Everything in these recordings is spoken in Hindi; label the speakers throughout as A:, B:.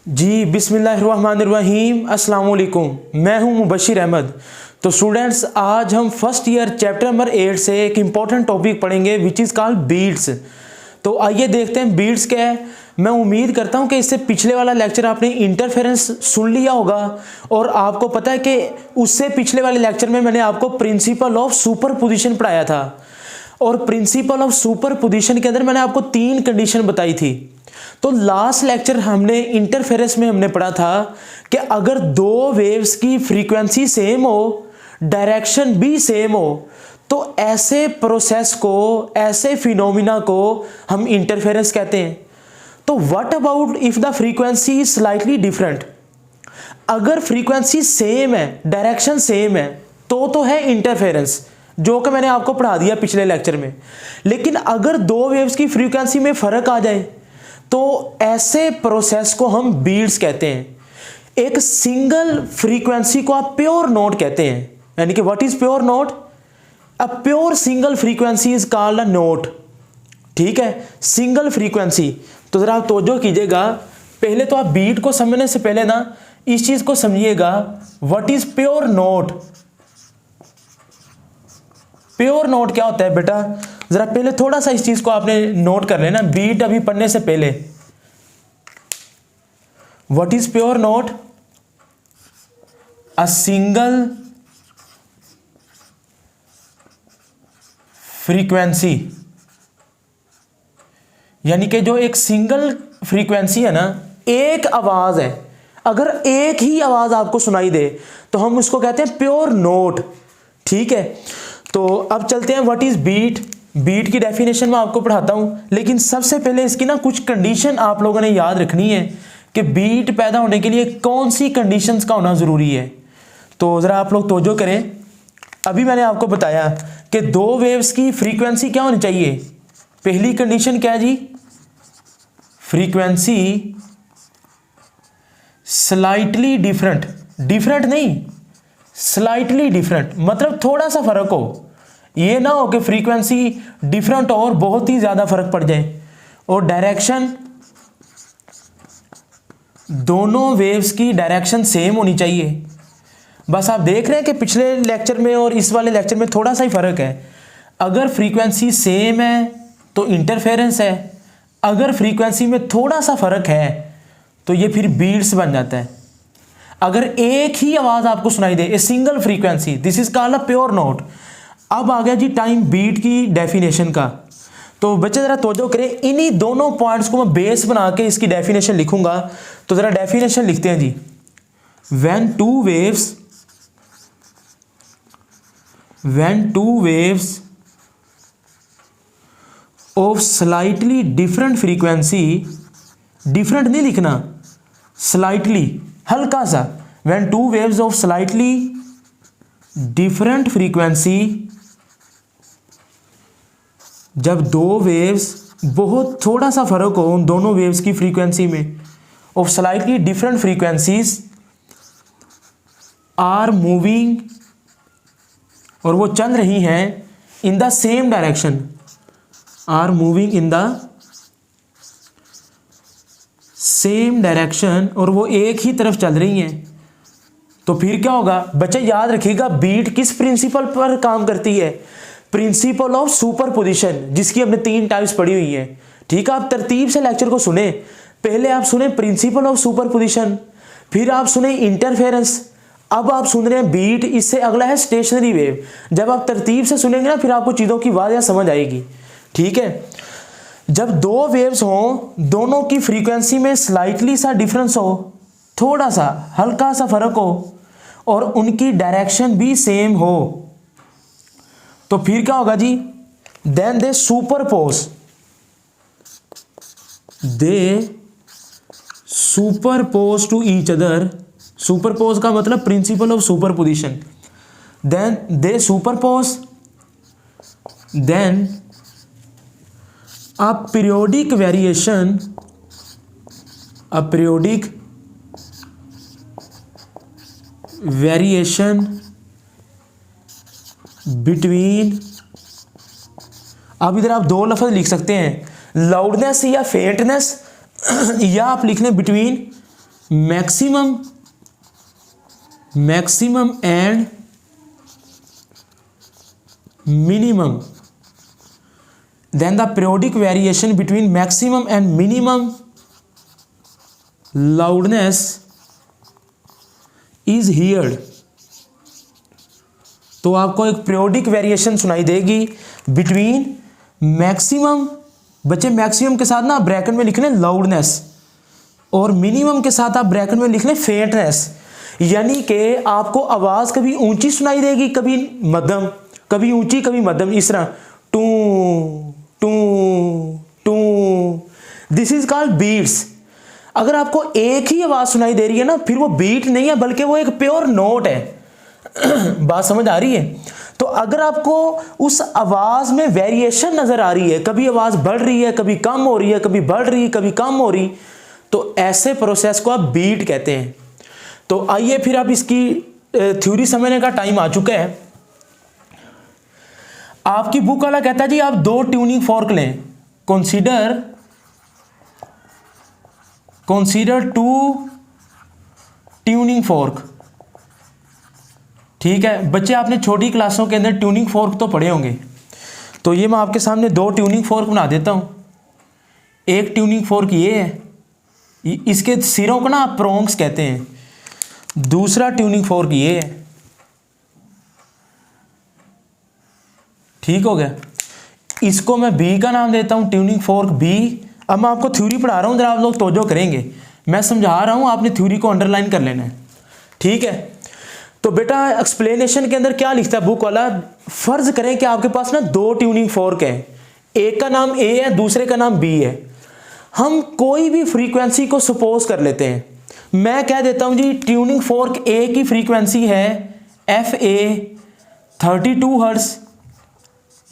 A: जी बिस्मिल्लाहिर्रहमानिर्रहीम अस्सलाम वालेकुम। मैं हूं मुबशिर अहमद। तो स्टूडेंट्स, आज हम फर्स्ट ईयर चैप्टर नंबर 8 से एक इम्पॉर्टेंट टॉपिक पढ़ेंगे विच इज़ कॉल्ड बीट्स। तो आइए देखते हैं बीट्स क्या है। मैं उम्मीद करता हूं कि इससे पिछले वाला लेक्चर आपने इंटरफेरेंस सुन लिया होगा और आपको पता है कि उससे पिछले वाले लेक्चर में मैंने आपको प्रिंसिपल ऑफ सुपरपोजिशन पढ़ाया था। और प्रिंसिपल ऑफ सुपरपोजिशन के अंदर मैंने आपको 3 कंडीशन बताई थी। तो लास्ट लेक्चर हमने इंटरफेरेंस में हमने पढ़ा था कि अगर दो वेव्स की फ्रीक्वेंसी सेम हो, डायरेक्शन भी सेम हो, तो ऐसे प्रोसेस को, ऐसे फिनोमिना को हम इंटरफेरेंस कहते हैं। तो what about if the frequency is slightly different? अगर फ्रीक्वेंसी सेम है, डायरेक्शन सेम है, तो है इंटरफेरेंस, जो कि मैंने आपको पढ़ा दिया पिछले लेक्चर में। लेकिन अगर दो वेव्स की फ्रीक्वेंसी में फर्क आ जाए तो ऐसे प्रोसेस को हम बीट्स कहते हैं। एक सिंगल फ्रीक्वेंसी को आप प्योर नोट कहते हैं। यानी कि what is pure note? A pure single frequency is called a note. ठीक है, सिंगल फ्रीक्वेंसी। तो जरा आप तवज्जो कीजिएगा, पहले तो आप बीट को समझने से पहले ना इस चीज को समझिएगा, what is pure note. Pure note क्या होता है बेटा? जरा पहले थोड़ा सा इस चीज को आपने नोट कर लेना बीट अभी पढ़ने से पहले। What is pure note? A single frequency. यानी कि जो एक सिंगल फ्रीक्वेंसी है ना, एक आवाज है, अगर एक ही आवाज आपको सुनाई दे तो हम उसको कहते हैं प्योर नोट। ठीक है, तो अब चलते हैं व्हाट इज बीट। बीट की डेफिनेशन मैं आपको पढ़ाता हूं, लेकिन सबसे पहले इसकी ना कुछ कंडीशन आप लोगों ने याद रखनी है कि बीट पैदा होने के लिए कौन सी कंडीशंस का होना जरूरी है। तो जरा आप लोग तवज्जो करें। अभी मैंने आपको बताया कि दो वेव्स की फ्रीक्वेंसी क्या होनी चाहिए। पहली कंडीशन क्या है जी? Frequency slightly different. डिफरेंट नहीं, स्लाइटली डिफरेंट, मतलब थोड़ा सा फर्क हो। ये ना हो कि फ्रीक्वेंसी डिफरेंट और बहुत ही ज्यादा फर्क पड़ जाए। और डायरेक्शन, दोनों वेव्स की डायरेक्शन सेम होनी चाहिए। बस आप देख रहे हैं कि पिछले लेक्चर में और इस वाले लेक्चर में थोड़ा सा ही फर्क है। अगर फ्रीक्वेंसी सेम है तो इंटरफेरेंस है, अगर फ्रीक्वेंसी में थोड़ा सा फर्क है तो ये फिर बीट्स बन जाता है। अगर एक ही आवाज आपको सुनाई दे, a single frequency, this is called a pure note. अब आ गया जी टाइम बीट की डेफिनेशन का। तो बच्चे जरा तवज्जो करें, इन्हीं दोनों पॉइंट्स को मैं बेस बना के इसकी डेफिनेशन लिखूंगा। तो जरा डेफिनेशन लिखते हैं जी। When two waves of slightly different frequency, different नहीं लिखना, स्लाइटली, हल्का सा। When two waves of slightly different frequency, जब दो वेव्स, बहुत थोड़ा सा फर्क हो उन दोनों वेव्स की फ्रीक्वेंसी में, of slightly different frequencies are moving, और वो चल रही हैं in the same direction, are moving in the same direction, और वो एक ही तरफ चल रही हैं, तो फिर क्या होगा बच्चे? याद रखिएगा, बीट किस प्रिंसिपल पर काम करती है? प्रिंसिपल ऑफ सुपरपोजिशन, जिसकी हमने 3 टाइप्स पढ़ी हुई है। ठीक है, आप तरतीब से लेक्चर को सुने। पहले आप सुने प्रिंसिपल ऑफ सुपरपोजिशन, फिर आप सुने इंटरफेरेंस, अब आप सुन रहे हैं बीट, इससे अगला है स्टेशनरी वेव। जब आप तरतीब से सुनेंगे ना, फिर आपको चीजों की वाज़ह समझ आएगी। ठीक है, जब दो वेव्स हो, दोनों की फ्रीक्वेंसी में स्लाइटली सा डिफरेंस हो, थोड़ा सा हल्का सा फर्क हो, और उनकी डायरेक्शन भी सेम हो, तो फिर क्या होगा जी? Then they superpose to each other. Superpose का मतलब principle of superposition. Then they superpose, then a periodic variation between, अब इधर आप 2 लफ्ज लिख सकते हैं, लाउडनेस या फेंटनेस, या आप लिख लें between maximum and minimum, then the periodic variation between maximum and minimum loudness is heard। तो आपको एक periodic variation सुनाई देगी between maximum, बच्चे मैक्सिमम के साथ ना ब्रैकेट में लिख लें लाउडनेस, और मिनिमम के साथ आप ब्रैकेट में लिख लें फेंटनेस। यानी कि आपको आवाज़ कभी ऊंची सुनाई देगी, कभी मध्यम, कभी ऊंची कभी मध्यम, इस तरह टू टू टू। This is called beats. अगर आपको एक ही आवाज सुनाई दे रही है ना, फिर वो बीट नहीं है बल्कि वो एक प्योर नोट है। बात समझ आ रही है? तो अगर आपको उस आवाज में वेरिएशन नजर आ रही है, कभी आवाज बढ़ रही है, कभी कम हो रही है, कभी बढ़ रही, कभी कम हो रही, तो ऐसे प्रोसेस को आप बीट कहते हैं। तो आइए फिर अब इसकी थ्योरी समझने का टाइम आ चुका है। आपकी बुक वाला कहता है जी आप 2 ट्यूनिंग फोर्क लें, कंसीडर 2 ट्यूनिंग फोर्क। ठीक है बच्चे, आपने छोटी क्लासों के अंदर ट्यूनिंग फोर्क तो पढ़े होंगे, तो ये मैं आपके सामने 2 ट्यूनिंग फोर्क बना देता हूं। एक ट्यूनिंग फोर्क ये है, इसके सिरों को ना आप प्रोंग्स कहते हैं। दूसरा ट्यूनिंग फोर्क ये है। ठीक हो गया, इसको मैं बी का नाम देता हूं, ट्यूनिंग फोर्क बी। अब मैं आपको थ्योरी पढ़ा रहा हूं, जरा आप लोग तवज्जो करेंगे, मैं समझा रहा हूं, आपने थ्योरी को अंडरलाइन कर लेना है। ठीक है, तो बेटा एक्सप्लेनेशन के अंदर क्या लिखता है बुक वाला, फर्ज करें कि आपके पास ना 2 ट्यूनिंग फोर्क है, एक का नाम ए है, दूसरे का नाम बी है। हम कोई भी फ्रीक्वेंसी को सपोज कर लेते हैं। मैं कह देता हूं जी ट्यूनिंग फोर्क ए की फ्रीक्वेंसी है FA 32 हर्ट्ज।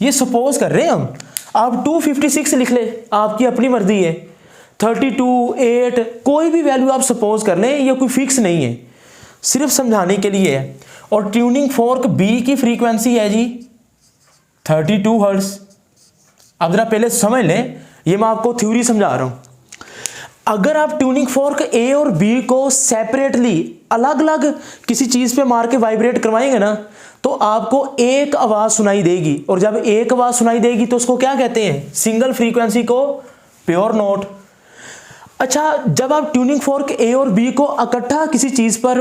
A: ये सपोज कर रहे हैं हम, आप 256 लिख ले, आपकी अपनी मर्जी है, 32, 8, कोई भी वैल्यू आप सपोज कर लें, ये कोई फिक्स नहीं है, सिर्फ समझाने के लिए है। और ट्यूनिंग फोर्क बी की फ्रीक्वेंसी है जी 32 हर्ट्ज। अब जरा पहले समझ लें, ये मैं आपको थ्योरी समझा रहा हूं। अगर आप ट्यूनिंग फोर्क ए और बी को सेपरेटली अलग अलग किसी चीज पे मार के वाइब्रेट करवाएंगे ना, तो आपको एक आवाज सुनाई देगी, और जब एक आवाज सुनाई देगी तो उसको क्या कहते हैं, सिंगल फ्रीक्वेंसी को प्योर नोट। अच्छा, जब आप ट्यूनिंग फोर्क ए और बी को इकट्ठा किसी चीज पर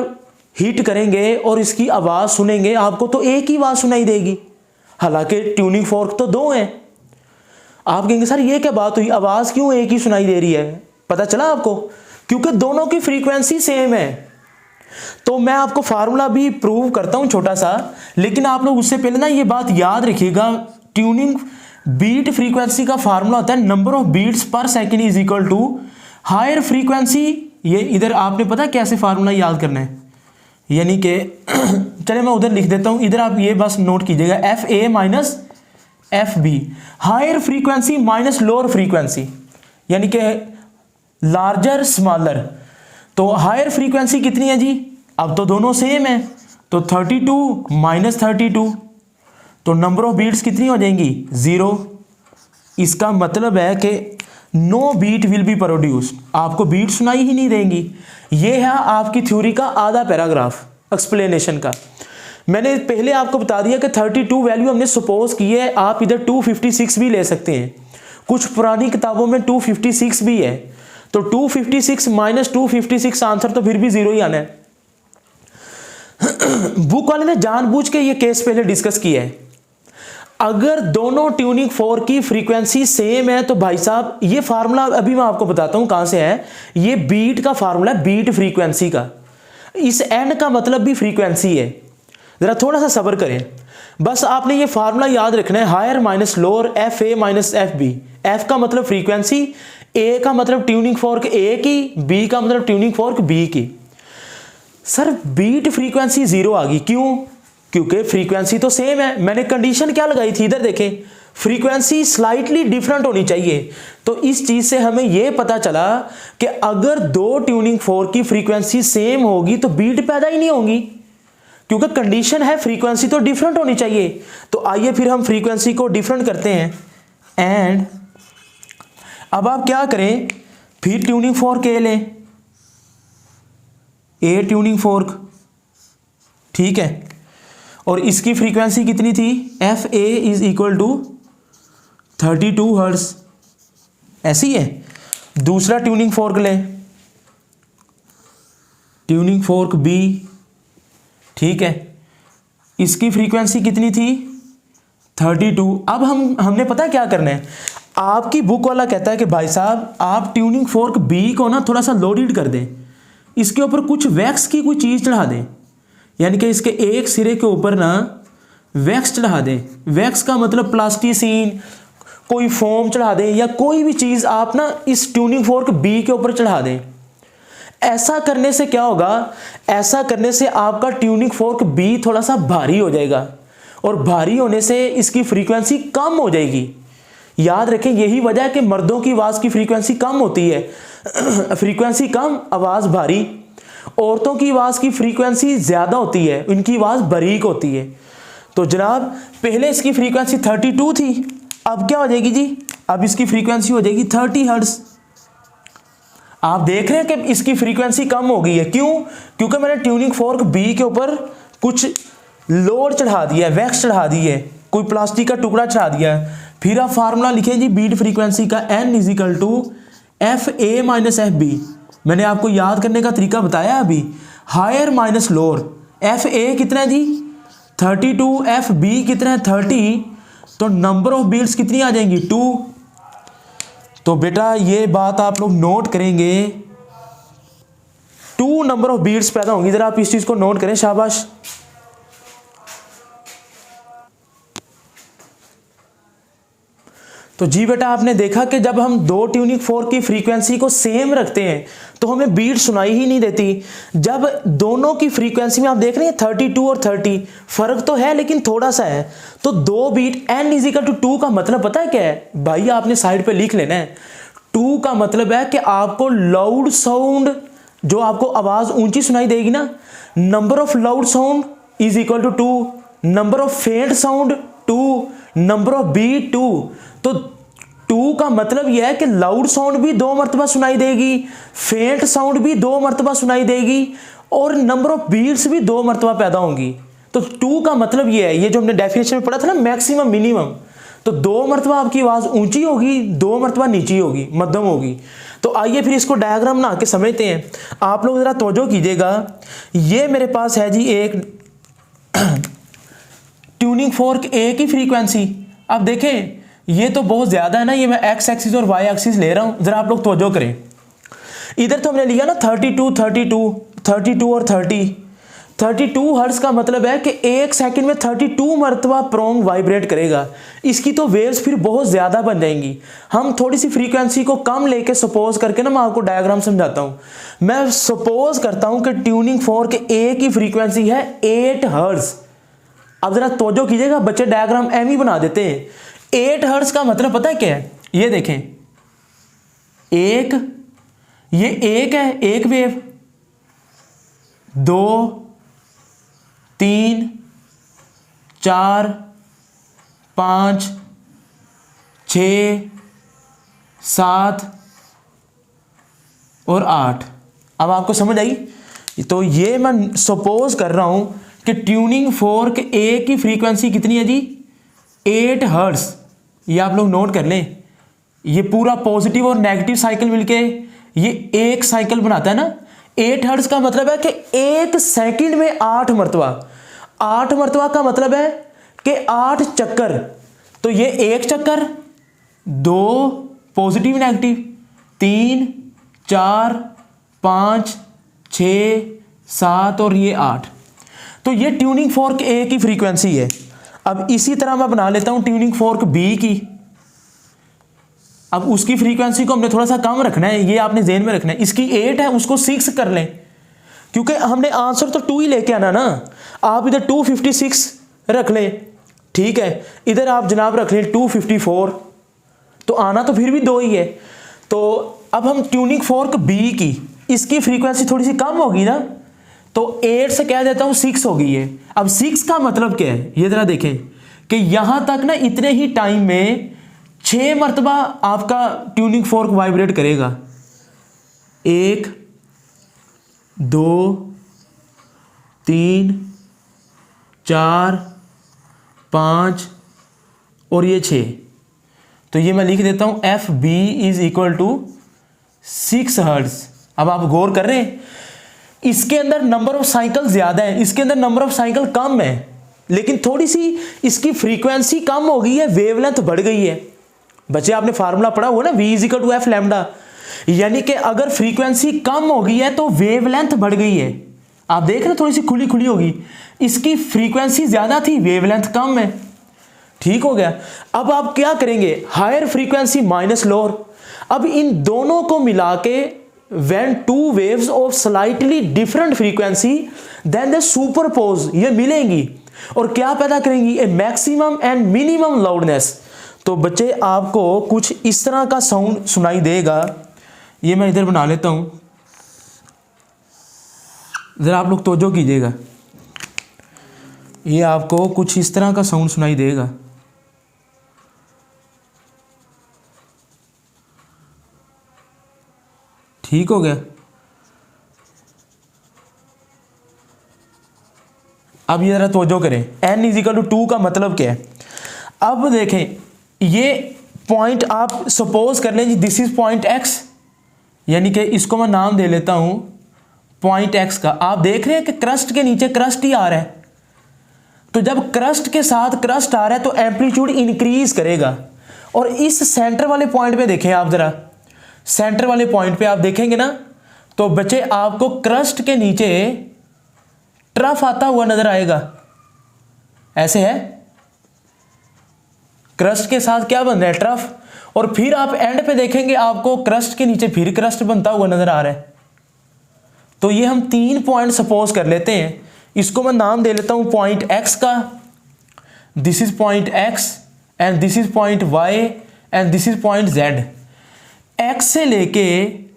A: हिट करेंगे और इसकी आवाज सुनेंगे, आपको तो एक ही आवाज सुनाई देगी, हालांकि ट्यूनिंग फोर्क तो 2 हैं। आप कहेंगे सर ये क्या बात हुई, आवाज क्यों एक ही सुनाई दे रही है? पता चला आपको, क्योंकि दोनों की फ्रीक्वेंसी सेम है। तो मैं आपको फार्मूला भी प्रूव करता हूं छोटा सा, लेकिन आप लोग उससे पहले ना ये बात याद रखिएगा, ट्यूनिंग बीट फ्रीक्वेंसी का फार्मूला होता है number of beats per second is equal to higher frequency. ये इधर आपने पता कैसे फार्मूला याद करना है, यानी कि चले मैं उधर लिख देता हूं, इधर आप ये बस नोट कीजिएगा, FA minus FB, higher frequency minus lower frequency, यानी कि लार्जर स्मॉलर। तो हायर फ्रीक्वेंसी कितनी है जी, अब तो दोनों सेम है, तो 32 माइनस 32, तो नंबर ऑफ बीट्स कितनी हो जाएंगी 0। इसका मतलब है कि no beat will be produced, आपको बीट सुनाई ही नहीं देंगी। ये है आपकी थ्योरी का आधा पैराग्राफ एक्सप्लेनेशन का। मैंने पहले आपको बता दिया कि 32 वैल्यू हमने सपोज की है, आप इधर 256 भी ले सकते हैं, कुछ पुरानी किताबों में 256 भी है, तो 256 माइनस 256 आंसर तो फिर भी 0 ही आना है। बुक वाले ने जानबूझ के ये केस पहले डिस्कस किया है। अगर दोनों ट्यूनिंग फोर्क की फ्रीक्वेंसी सेम है तो भाई साहब ये फार्मूला अभी मैं आपको बताता हूं कहां से है, ये बीट का फार्मूला है, बीट फ्रीक्वेंसी का। इस एन का मतलब भी फ्रीक्वेंसी है, जरा थोड़ा सा सब्र करें, बस आपने ये फार्मूला याद रखना है, higher minus lower FA minus FB। F का मतलब फ्रीक्वेंसी, A का मतलब ट्यूनिंग फोर्क A की, B का मतलब ट्यूनिंग फोर्क B की। सर बीट फ्रीक्वेंसी 0 आ गई, क्यों? क्योंकि फ्रीक्वेंसी तो सेम है। मैंने कंडीशन क्या लगाई थी, इधर देखें, फ्रीक्वेंसी स्लाइटली डिफरेंट होनी चाहिए। तो इस चीज से हमें यह पता चला कि अगर 2 ट्यूनिंग फोर्क की फ्रीक्वेंसी सेम होगी तो बीट पैदा ही नहीं होगी, क्योंकि कंडीशन है फ्रीक्वेंसी तो डिफरेंट होनी चाहिए। तो आइए फिर हम फ्रीक्वेंसी को डिफरेंट करते हैं। एंड अब आप क्या करें, फिर ट्यूनिंग फोर्क ए लें, ए ट्यूनिंग फोर्क, ठीक है, और इसकी फ्रीक्वेंसी कितनी थी, F A is equal to 32 hertz, ऐसी है। दूसरा ट्यूनिंग फोर्क लें, ट्यूनिंग फोर्क बी, ठीक है, इसकी फ्रीक्वेंसी कितनी थी, 32। अब हमने पता क्या करना है, आपकी बुक वाला कहता है कि भाई साहब आप ट्यूनिंग फोर्क बी को ना थोड़ा सा लोडेड कर दें, इसके ऊपर कुछ वैक्स की कोई चीज़ चढ़ा दें, यानी कि इसके एक सिरे के ऊपर ना वैक्स चढ़ा दें। वैक्स का मतलब प्लास्टिसिन, कोई फोम चढ़ा दें, या कोई भी चीज़ आप ना इस ट्यूनिंग फोर्क बी के ऊपर चढ़ा दें। ऐसा करने से क्या होगा, ऐसा करने से आपका ट्यूनिंग फोर्क बी थोड़ा सा भारी हो जाएगा, और भारी होने से इसकी फ्रीक्वेंसी कम हो जाएगी। याद रखें, यही वजह है कि मर्दों की आवाज़ की फ्रीक्वेंसी कम होती है, फ्रीक्वेंसी कम, आवाज़ भारी। औरतों की आवाज़ की फ्रीक्वेंसी ज़्यादा होती है, उनकी आवाज़ बारीक होती है। तो जनाब पहले इसकी फ्रीक्वेंसी 32 थी, अब क्या हो जाएगी जी, अब इसकी फ्रीक्वेंसी हो जाएगी 30 हर्ट्ज। आप देख रहे हैं कि इसकी फ्रीक्वेंसी कम हो गई है, क्यों, क्योंकि मैंने ट्यूनिंग फोर्क बी के ऊपर कुछ लोड चढ़ा दिया है, वैक्स चढ़ा दी है, कोई प्लास्टिक का टुकड़ा चढ़ा दिया है। फिर आप फार्मूला लिखें जी बीट फ्रीक्वेंसी का, n is equal to F A minus F B. मैंने आपको याद करने का तरीका बताया अभी, higher minus lower. F A कितना है जी 32, एफ बी कितना है 30, तो नंबर ऑफ बीट्स कितनी आ जाएंगी 2। तो बेटा ये बात आप लोग नोट करेंगे, 2 नंबर ऑफ बीट्स पैदा होंगी। जरा आप इस चीज को नोट करें, शाबाश। तो जी बेटा आपने देखा कि जब हम दो ट्यूनिंग फोर्क की फ्रीक्वेंसी को सेम रखते हैं तो हमें बीट सुनाई ही नहीं देती। जब दोनों की फ्रीक्वेंसी में आप देख रहे हैं 32 और 30 फर्क तो है लेकिन थोड़ा सा है, तो दो beat n is equal to 2 का मतलब पता है क्या है भाई, आपने साइड पे लिख लेना है। 2 का मतलब है कि आपको लाउड साउंड, जो आपको आवाज ऊंची सुनाई देगी ना, number of loud sound is equal to 2, number of faint sound 2, number of beat 2। तो 2 का मतलब यह है कि लाउड साउंड भी 2 मरतबा सुनाई देगी, फेंट साउंड भी 2 मरतबा सुनाई देगी, और नंबर ऑफ बीट्स भी 2 मरतबा पैदा होंगी। तो 2 का मतलब यह है, ये जो हमने डेफिनेशन में पढ़ा था ना, मैक्सिमम मिनिमम, तो 2 मरतबा आपकी आवाज ऊंची होगी, 2 मरतबा नीची होगी, मध्यम होगी। तो आइए फिर इसको डायग्राम बना के समझते हैं। आप लोग जरा तवज्जो कीजिएगा। ये मेरे पास है जी एक ट्यूनिंग फोर्क ए की फ्रीक्वेंसी। अब देखें ये तो बहुत ज्यादा है ना, ये मैं एक्स एक्सिस और वाई एक्सिस ले रहा हूं, जरा आप लोग तवज्जो करें। इधर तो हमने लिया ना 32 32 32 और 32 हर्ट्ज का मतलब है कि एक सेकंड में 32 मरतबा प्रोंग वाइब्रेट करेगा। इसकी तो वेव्स फिर बहुत ज्यादा बन जाएंगी। हम थोड़ी सी फ्रीक्वेंसी को कम लेके सपोज करके ना, मैं आपको डायग्राम समझाता हूं। मैं सपोज करता हूं कि ट्यूनिंग फोर्क ए की फ्रीक्वेंसी है 8 हर्ट्ज। अब जरा तवज्जो कीजिएगा, बच्चे डायग्राम एम ही बना देते हैं। 8 हर्ट्ज का मतलब पता है क्या है, ये देखें, ये एक है, एक वेव, 2 3 4 5 6 7 और 8। अब आपको समझ आई? तो ये मैं सपोज कर रहा हूं कि ट्यूनिंग फोर्क ए की फ्रीक्वेंसी कितनी है जी 8 हर्ट्ज। ये आप लोग नोट कर लें। ये पूरा पॉजिटिव और नेगेटिव साइकिल मिलके ये एक साइकिल बनाता है ना। 8 हर्ट्ज का मतलब है कि एक सेकंड में 8 मरतबा। 8 मरतबा का मतलब है कि 8 चक्कर। तो ये एक चक्कर, 2 पॉजिटिव नेगेटिव, 3 4 5 6 7 और ये 8। तो ये ट्यूनिंग फोर्क ए की फ्रीक्वेंसी है। अब इसी तरह मैं बना लेता हूं ट्यूनिंग फोर्क बी की। अब उसकी फ्रीक्वेंसी को हमने थोड़ा सा कम रखना है, ये आपने ज़हन में रखना है। इसकी 8 है, उसको 6 कर लें, क्योंकि हमने आंसर तो 2 ही लेके आना ना। आप इधर 256 रख लें, ठीक है, इधर आप जनाब रख लें 254, तो आना तो फिर भी 2 ही है। तो अब हम ट्यूनिंग फोर्क बी की, इसकी फ्रीक्वेंसी थोड़ी सी कम होगी ना, तो 8 से कह देता हूं 6 हो गई है। अब 6 का मतलब क्या है, ये जरा देखें कि यहां तक ना इतने ही टाइम में 6 मरतबा आपका ट्यूनिंग फोर्क वाइब्रेट करेगा। 1 2 3, 4, 5 और ये 6। तो ये मैं लिख देता हूँ F B is equal to 6 hertz. अब आप गौर कर रहे हैं, इसके अंदर नंबर ऑफ साइकिल ज्यादा है, इसके अंदर नंबर ऑफ साइकिल कम है, लेकिन थोड़ी सी इसकी फ्रीक्वेंसी कम हो गई है, वेवलेंथ बढ़ गई है। बच्चे आपने फार्मूला पढ़ा हुआ ना, v is equal to F lambda, यानी कि अगर फ्रीक्वेंसी कम हो गई है तो वेवलेंथ बढ़ गई है। आप देख रहे थोड़ी सी खुली खुली होगी, इसकी फ्रीक्वेंसी ज्यादा थी, वेवलेंथ कम है। ठीक हो गया। अब आप क्या करेंगे, हायर फ्रीक्वेंसी माइनस लोअर। अब इन दोनों को मिला के when two waves of slightly different frequency then they superpose, ये मिलेंगी और क्या पैदा करेंगी, ए मैक्सिमम एंड मिनिमम लाउडनेस। तो बच्चे आपको कुछ इस तरह का साउंड सुनाई देगा। ये मैं इधर बना लेता हूं, जरा आप लोग तवज्जो कीजिएगा। ये आपको कुछ इस तरह का साउंड सुनाई देगा। ठीक हो गया। अब ये जरा तवज्जो करें, n इज इक्वल टू 2 का मतलब क्या है। अब देखें, ये पॉइंट आप सपोज कर लें जी, दिस इज पॉइंट x, यानी कि इसको मैं नाम दे लेता हूं पॉइंट x का। आप देख रहे हैं कि क्रस्ट के नीचे क्रस्ट ही आ रहा है, तो जब क्रस्ट के साथ क्रस्ट आ रहा है तो एम्पलीट्यूड इंक्रीज करेगा। और इस सेंटर वाले पॉइंट पे देखें आप, जरा सेंटर वाले पॉइंट पे आप देखेंगे ना, तो बच्चे आपको क्रस्ट के नीचे ट्रफ आता हुआ नजर आएगा। ऐसे है, क्रस्ट के साथ क्या बन रहा है, ट्रफ। और फिर आप एंड पे देखेंगे आपको क्रस्ट के नीचे फिर क्रस्ट बनता हुआ नजर आ रहा है। तो ये हम 3 पॉइंट सपोज कर लेते हैं। इसको मैं नाम दे लेता हूं पॉइंट x का, this is point x and this is point y and this is point z। x से लेके,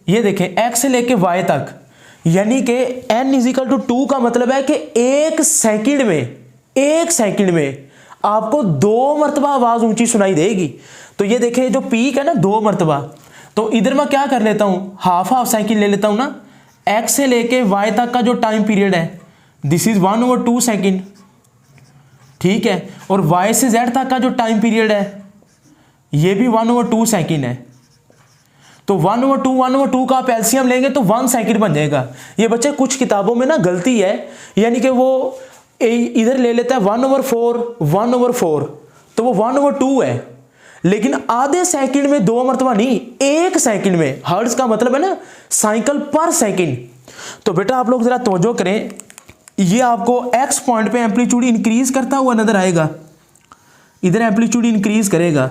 A: ये देखें, x से लेके y तक, यानी कि n इज इक्वल टू 2 का मतलब है कि 1 सेकंड में आपको 2 मरतबा आवाज ऊंची सुनाई देगी। तो ये देखें, जो पीक है ना 2 मरतबा, तो इधर मैं क्या कर लेता हूं, हाफ साइकिल ले लेता हूं ना। x से लेके y तक का जो टाइम पीरियड है, दिस इज 1/2 सेकेंड, ठीक है। और y से z तक का जो टाइम पीरियड है, ये भी 1/2 सेकेंड है। तो 1/2 का आप एलसीएम लेंगे तो 1 सेकंड बन जाएगा। ये बच्चे कुछ किताबों में ना गलती है, यानी कि वो इधर ले लेता है 1/4, तो वो 1/2 है, लेकिन आधे सेकंड में 2 मरतबा नहीं, 1 सेकंड में। हर्ट्ज का मतलब है ना साइकिल पर सेकंड। तो बेटा आप लोग जरा तवज्जो करें, ये आपको x पॉइंट पे एम्पलीट्यूड इंक्रीज करता हुआ नजर आएगा, इधर एम्पलीट्यूड इंक्रीज करेगा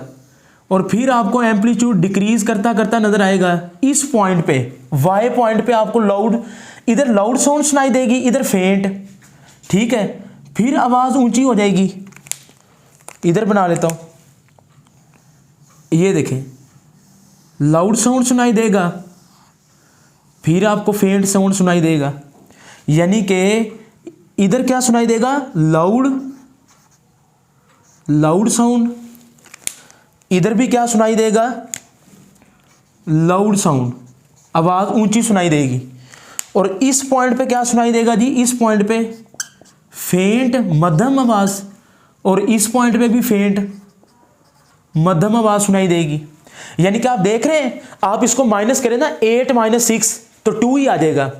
A: और फिर आपको एम्पलीट्यूड डिक्रीज करता करता नजर आएगा इस पॉइंट पे, y पॉइंट पे आपको लाउड, इधर लाउड साउंड सुनाई देगी, इधर फेंट, ठीक है। फिर आवाज ऊंची हो जाएगी, इधर बना लेता हूं, ये देखें, लाउड साउंड सुनाई देगा, फिर आपको फेंट साउंड सुनाई देगा, यानी कि इधर क्या सुनाई देगा, लाउड साउंड, इधर भी क्या सुनाई देगा, लाउड साउंड, आवाज ऊंची सुनाई देगी। और इस पॉइंट पे क्या सुनाई देगा जी, इस पॉइंट पे फेंट मध्यम आवाज, और इस पॉइंट पे भी फेंट मध्यम आवाज सुनाई देगी। यानी कि आप देख रहे हैं, आप इसको माइनस करें ना, 8 - 6 तो 2 ही आ जाएगा।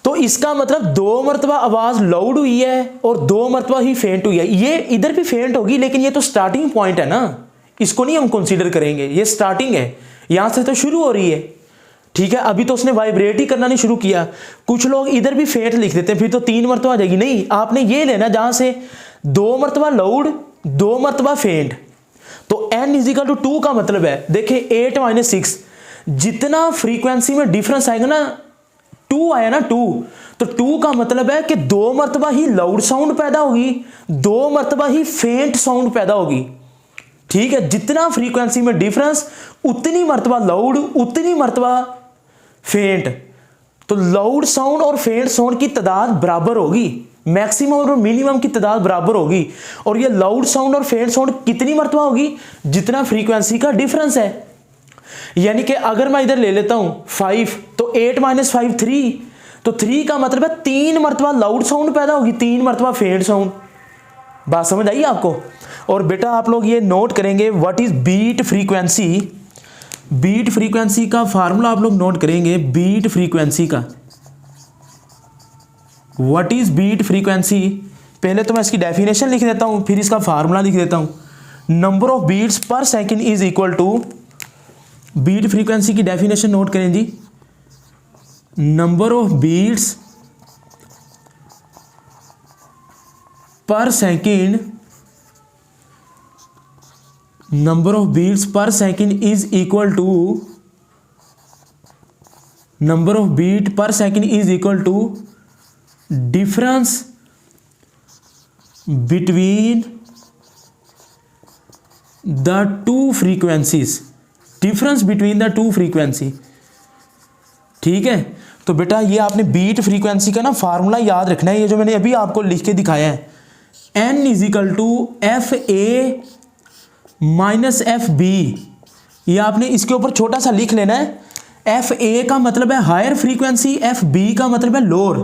A: तो इसका मतलब 2 मरतबा आवाज लाउड हुई है और 2 मरतबा ही फेंट हुई है। ये इधर भी फेंट होगी, लेकिन ये तो स्टार्टिंग पॉइंट है ना, इसको नहीं हम कंसीडर करेंगे, ये स्टार्टिंग है, यहां से तो शुरू हो रही है, ठीक है। अभी तो उसने वाइब्रेट ही करना नहीं शुरू किया। कुछ लोग इधर भी फेंट लिख देते हैं, फिर तो 3 मरतबा आ जाएगी। नहीं, आपने ये लेना जहां से 2 मरतबा लाउड, 2 मरतबा फेंट। तो n इज इक्वल टू 2 का मतलब है, देखिए 8 - 6, जितना फ्रीक्वेंसी में डिफरेंस आएगा ना, 2 आया ना 2, तो 2 का मतलब है कि 2 मरतबा ही लाउड साउंड पैदा होगी, 2 मरतबा ही फेंट साउंड पैदा होगी, ठीक है। जितना फ्रीक्वेंसी में डिफरेंस, उतनी मरतबा लाउड, उतनी मरतबा फेंट। तो लाउड साउंड और फेंट साउंड की तादाद बराबर होगी, मैक्सिमम और मिनिमम की तादाद बराबर होगी। और ये लाउड साउंड और फेंट साउंड कितनी मरतबा होगी, जितना फ्रीक्वेंसी का डिफरेंस है। यानी कि अगर मैं इधर ले लेता हूं 5, तो 8 - 5 3, तो 3 का मतलब है 3 मरतबा लाउड साउंड पैदा होगी, 3 मरतबा फेड साउंड। बात समझ आई आपको? और बेटा आप लोग ये नोट करेंगे what is beat frequency. Beat frequency का फार्मूला आप लोग नोट करेंगे, बीट फ्रीक्वेंसी का। व्हाट इज बीट फ्रीक्वेंसी, पहले तो मैं इसकी डेफिनेशन लिख देता हूं, फिर इसका फार्मूला लिख देता हूं। Number of beats per second is equal to, beat frequency की डेफिनेशन नोट करें जी, number of beats per second, number of beats per second is equal to, number of beat per second is equal to difference between the two frequencies, difference between the two frequency. ठीक है, तो बेटा ये आपने बीट फ्रीक्वेंसी का ना फार्मूला याद रखना है, ये जो मैंने अभी आपको लिख के दिखाया है, n is equal to F A minus F B. ये आपने इसके ऊपर छोटा सा लिख लेना है, एफ ए का मतलब है हायर फ्रीक्वेंसी, एफ बी का मतलब है लोअर,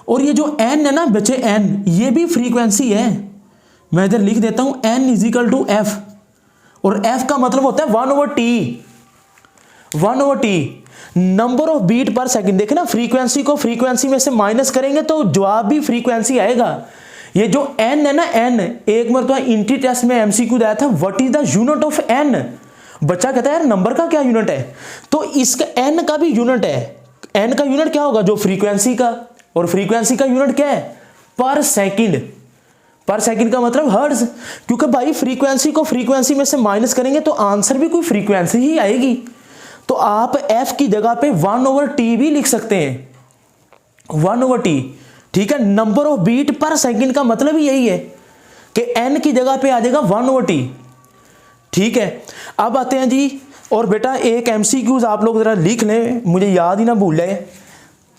A: और ये जो n है ना बच्चे, n ये भी फ्रीक्वेंसी है। मैं इधर लिख देता हूं n is equal to F, और f का मतलब होता है 1/t, 1/t number of beat per second. देखे ना, फ्रीक्वेंसी को फ्रीक्वेंसी में से माइनस करेंगे तो जवाब भी फ्रीक्वेंसी आएगा। ये जो n है ना, n एक मरतबा इंट्री टेस्ट में MCQ आया था, what is the unit of n। बच्चा कहता है यार नंबर का क्या यूनिट है, तो इसका n का भी यूनिट है। n का यूनिट क्या होगा, जो फ्रीक्वेंसी का, और फ्रीक्वेंसी का यूनिट क्या है, पर सेकंड। पर सेकंड का मतलब हर्ट्ज, क्योंकि भाई फ्रीक्वेंसी को फ्रीक्वेंसी में से माइनस करेंगे तो आंसर भी कोई फ्रीक्वेंसी ही आएगी। तो आप f की जगह पे 1/t भी लिख सकते हैं, 1/t। ठीक है, number of beat per second का मतलब ही यही है कि n की जगह पे आ जाएगा 1/t। ठीक है, अब आते हैं जी, और बेटा एक MCQs आप लोग जरा लिख लें, मुझे याद ही ना भूल जाए।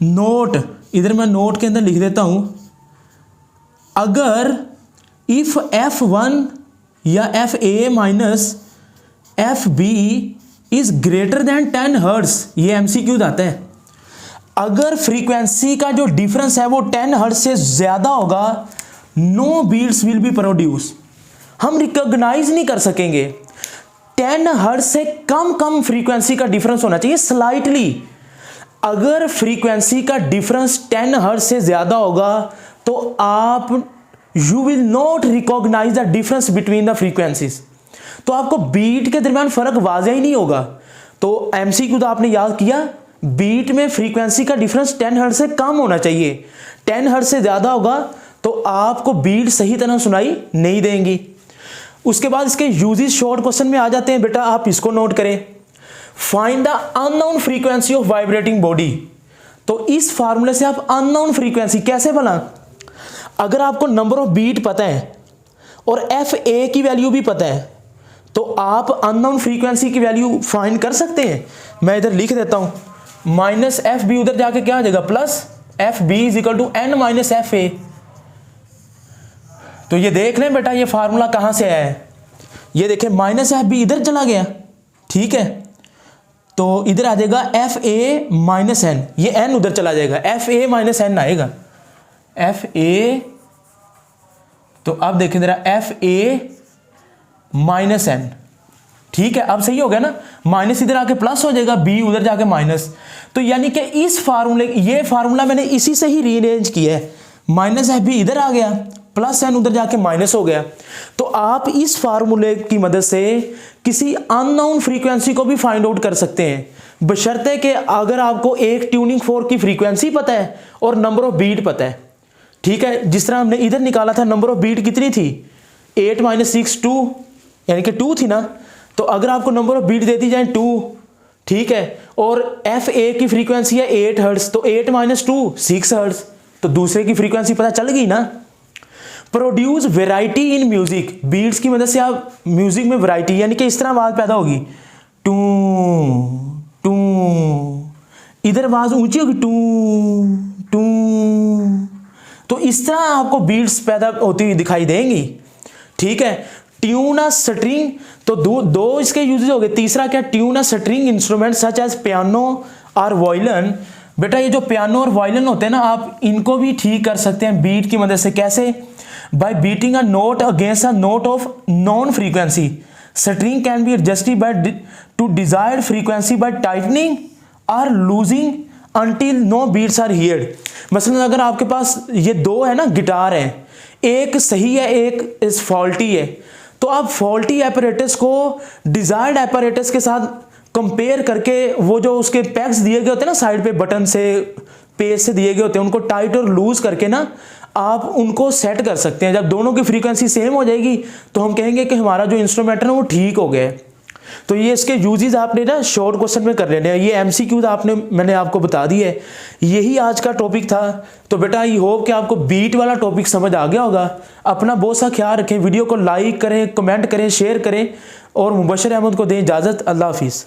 A: नोट, इधर मैं नोट के अंदर लिख देता हूं, अगर इफ f1 या fa minus fb is greater than 10 hertz, ये MCQ आता है। अगर फ्रीक्वेंसी का जो डिफरेंस है वो 10 हर्ट्ज से ज्यादा होगा, no beats will be produce, हम रिकॉग्नाइज नहीं कर सकेंगे। 10 हर्ट्ज से कम फ्रीक्वेंसी का डिफरेंस होना चाहिए, स्लाइटली। अगर फ्रीक्वेंसी का डिफरेंस 10 हर्ट्ज से ज्यादा होगा तो आप you will not recognise the difference between the frequencies, तो आपको बीट के दरमियान फर्क वाज़ेह ही नहीं होगा। तो MCQ तो आपने याद किया, बीट में फ्रीक्वेंसी का डिफरेंस 10 हर्ट्ज से कम होना चाहिए, 10 हर्ट्ज से ज्यादा होगा तो आपको बीट सही तरह सुनाई नहीं देंगी। उसके बाद इसके यूजेस शॉर्ट क्वेश्चन में आ जाते हैं, बेटा आप इसको नोट करें, find the unknown frequency of vibrating body. तो इस फार्मूले से आप अननोन फ्रीक्वेंसी कैसे बना, अगर आपको नंबर ऑफ बीट पता है और FA की वैल्यू भी पता है तो आप अननोन फ्रीक्वेंसी की वैल्यू फाइंड कर सकते हैं। मैं इधर लिख देता हूं, माइनस FB, उधर जाके क्या आ जाएगा, plus FB is equal to n minus FA। तो ये देख लें बेटा ये फार्मूला कहां से आया है, ये देखें माइनस FB इधर चला गया, ठीक है, तो इधर आ जाएगा FA माइनस n, ये n उधर चला जाएगा, FA माइनस n आएगा, FA। तो अब देखें जरा FA माइनस n, ठीक है, अब सही हो गया ना, माइनस इधर आके प्लस हो जाएगा, B उधर जाके माइनस। तो यानी कि इस फार्मूले, ये फार्मूला मैंने इसी से ही रीअरेंज किया है, माइनस FB इधर आ गया, प्लस n उधर जाके माइनस हो गया। तो आप इस फार्मूले की मदद से किसी अननोन फ्रीक्वेंसी को भी फाइंड आउट कर सकते हैं, बशर्ते कि अगर आपको एक ट्यूनिंग फोर्क की फ्रीक्वेंसी पता है और नंबर ऑफ बीट पता है। ठीक है, जिस तरह हमने इधर निकाला था, नंबर ऑफ बीट कितनी थी, 8 माइनस 6 2, यानी कि 2 थी ना, तो अगर आपको नंबर ऑफ बीट दे दी जाए 2, ठीक है, और FA की फ्रीक्वेंसी है 8 हर्ट्ज, तो 8 माइनस 2 6 हर्ट्ज, तो दूसरे की फ्रीक्वेंसी पता चल गई ना। Produce variety in music, beats की मदद से आप म्यूजिक में वेराइटी, यानी कि इस तरह आवाज पैदा होगी, टू टू, इधर आवाज ऊंची होगी, टू टू, तो इस तरह आपको बीट्स पैदा होती हुई दिखाई देंगी। ठीक है, ट्यून अ स्ट्रिंग, तो दो इसके यूजेस हो गए। तीसरा क्या, tune a string instrument such as piano और वायलिन बेटा ये जो पियानो और वायलिन होते हैं ना, आप इनको भी ठीक कर सकते हैं बीट की मदद से। कैसे? By beating a note against a note of non frequency, string can be adjusted by to desired frequency by tightening और loosening until no beats are heard. मसलन अगर आपके पास ये दो है ना गिटार है, एक सही है एक इस फॉल्टी है, तो आप फॉल्टी एपरेटस को डिजायर्ड एपरेटस के साथ कंपेयर करके वो जो उसके पैक्स दिए गए होते हैं ना साइड पे बटन से पेज से दिए गए होते हैं, उनको टाइट और लूज करके ना आप उनको सेट कर सकते हैं। जब दोनों की फ्रीक्वेंसी सेम हो जाएगी तो हम कहेंगे कि हमारा जो इंस्ट्रूमेंट है ना वो ठीक हो गया है। तो ये इसके यूजेस आपने ना शॉर्ट क्वेश्चन में कर लेने हैं। ये एमसीक्यूज मैंने आपको बता दी है। यही आज का टॉपिक था। तो बेटा आई होप कि आपको बीट वाला टॉपिक समझ आ गया होगा। अपना बहुत सा ख्याल रखें, वीडियो को लाइक करें, कमेंट करें, शेयर करें और मुबशर अहमद को दें इजाज़त। अल्लाह हाफिज़।